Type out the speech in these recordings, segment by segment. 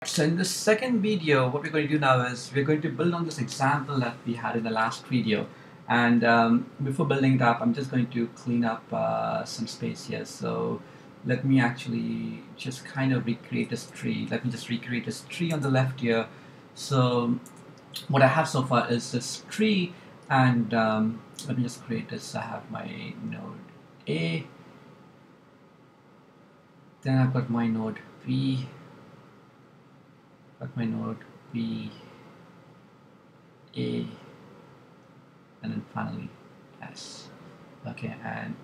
So in this second video, what we're going to do now is we're going to build on this example that we had in the last video. And before building it up, I'm just going to clean up some space here. So let me actually just kind of recreate this tree. Let me just recreate this tree on the left here. So what I have so far is this tree, and let me just create this. I have my node A, then I've got my node B, got my node B, A, and then finally S. Okay, and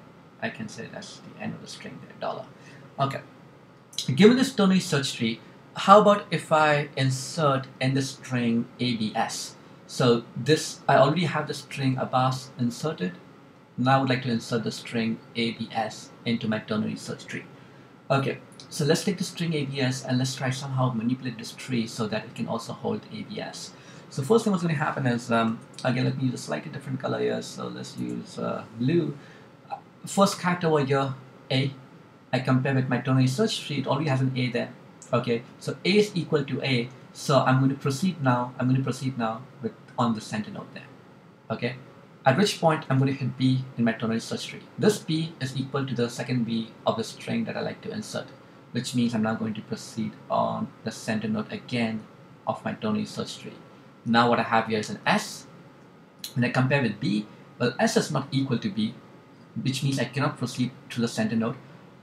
I can say that's the end of the string there, dollar. Okay, given this ternary search tree, how about if I insert in the string ABS? So this, I already have the string ABAS inserted. Now I would like to insert the string ABS into my ternary search tree. Okay, so let's take the string ABS and let's try somehow manipulate this tree so that it can also hold ABS. So first thing what's going to happen is, again, let me use a slightly different color here. So let's use blue. First character over here, A. I compare with my ternary search tree, it already has an A there. Okay, so A is equal to A. So I'm going to proceed now. With on the center node there. Okay. At which point I'm going to hit B in my ternary search tree. This B is equal to the second B of the string that I like to insert, which means I'm now going to proceed on the center node again of my ternary search tree. Now what I have here is an S. When I compare with B, well, S is not equal to B, which means I cannot proceed to the center node.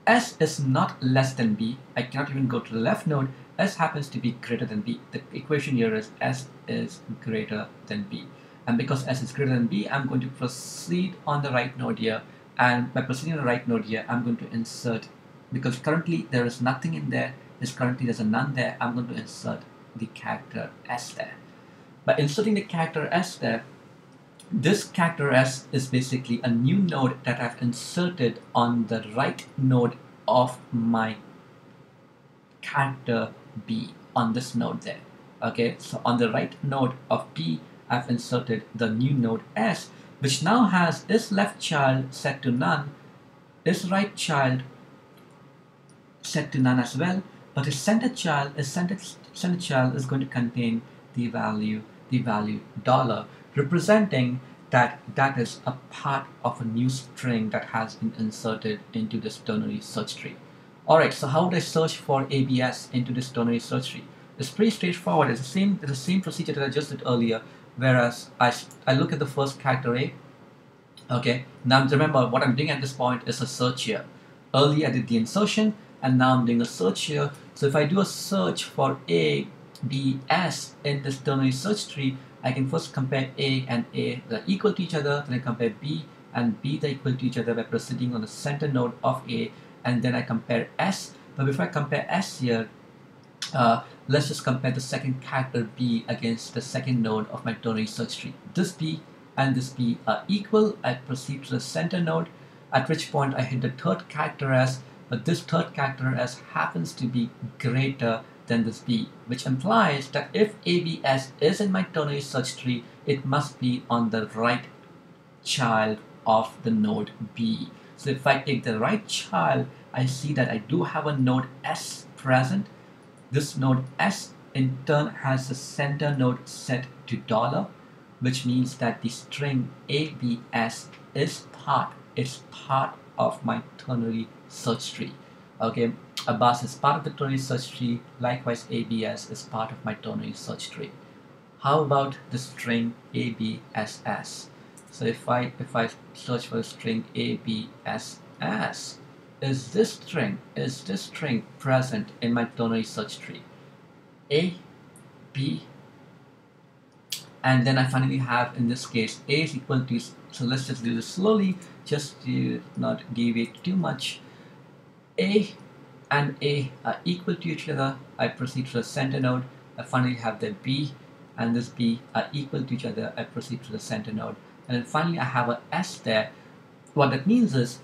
S is not less than B. I cannot even go to the left node. S happens to be greater than B. The equation here is S is greater than B. And because S is greater than B, I'm going to proceed on the right node here. And by proceeding on the right node here, I'm going to insert, because currently there is nothing in there, there's a none there, I'm going to insert the character S there. By inserting the character S there, this character S is basically a new node that I've inserted on the right node of my character B on this node there. Okay, so on the right node of B, I've inserted the new node S, which now has its left child set to none, its right child set to none as well, but its center child is going to contain the value dollar, representing that is a part of a new string that has been inserted into this ternary search tree. Alright, so how would I search for ABS into this ternary search tree? It's pretty straightforward. It's the same procedure that I just did earlier, whereas I look at the first character A. Okay, now remember what I'm doing at this point is a search here. Earlier I did the insertion, and now I'm doing a search here. So if I do a search for A, B, S in this ternary search tree, I can first compare A and A that are equal to each other, then I compare B and B that are equal to each other by proceeding on the center node of A, and then I compare S. But before I compare S here, let's just compare the second character B against the second node of my ternary search tree. This B and this B are equal. I proceed to the center node, at which point I hit the third character S, but this third character S happens to be greater than this B, which implies that if ABS is in my ternary search tree, it must be on the right child of the node B. So if I take the right child, I see that I do have a node S present. This node S in turn has the center node set to dollar, which means that the string ABS is part of my ternary search tree. Okay, ABAS is part of the ternary search tree. Likewise, ABS is part of my ternary search tree. How about the string ABSS? So if I search for the string ABSS, is this string present in my ternary search tree? A, B, and then I finally have, in this case, A is equal to, so let's just do this slowly, just to not deviate too much. A and A are equal to each other. I proceed to the center node. I finally have the B and this B are equal to each other. I proceed to the center node. And then finally I have a S there. What that means is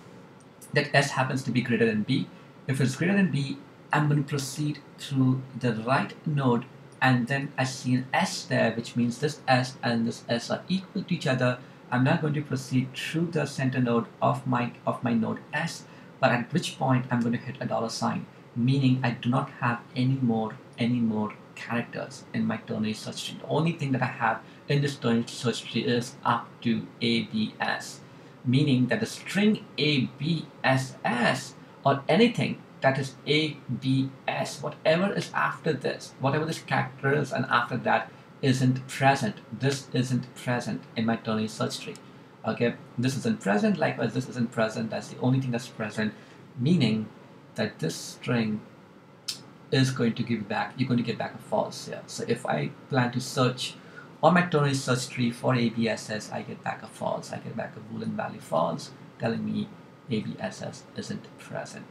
that S happens to be greater than B. If it's greater than B, I'm going to proceed through the right node, and then I see an S there, which means this S and this S are equal to each other. I'm now going to proceed through the center node of my node S, but at which point I'm going to hit a dollar sign, meaning I do not have any more any more characters in my ternary search tree. The only thing that I have in this ternary search tree is up to ABS, meaning that the string ABSS or anything that is ABS, whatever is after this, whatever this character is and after that isn't present. This isn't present in my ternary search tree. Okay, this isn't present, likewise this isn't present. That's the only thing that's present, meaning that this string is going to give back, you're going to get back a false here. So if I plan to search on my ternary search tree for ABSS, I get back a false. I get back a Boolean value false telling me ABSS isn't present.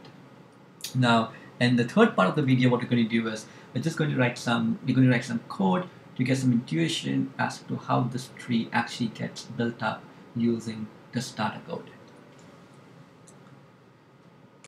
Now, in the third part of the video, what we're going to do is we're going to write some code to get some intuition as to how this tree actually gets built up using the starter code.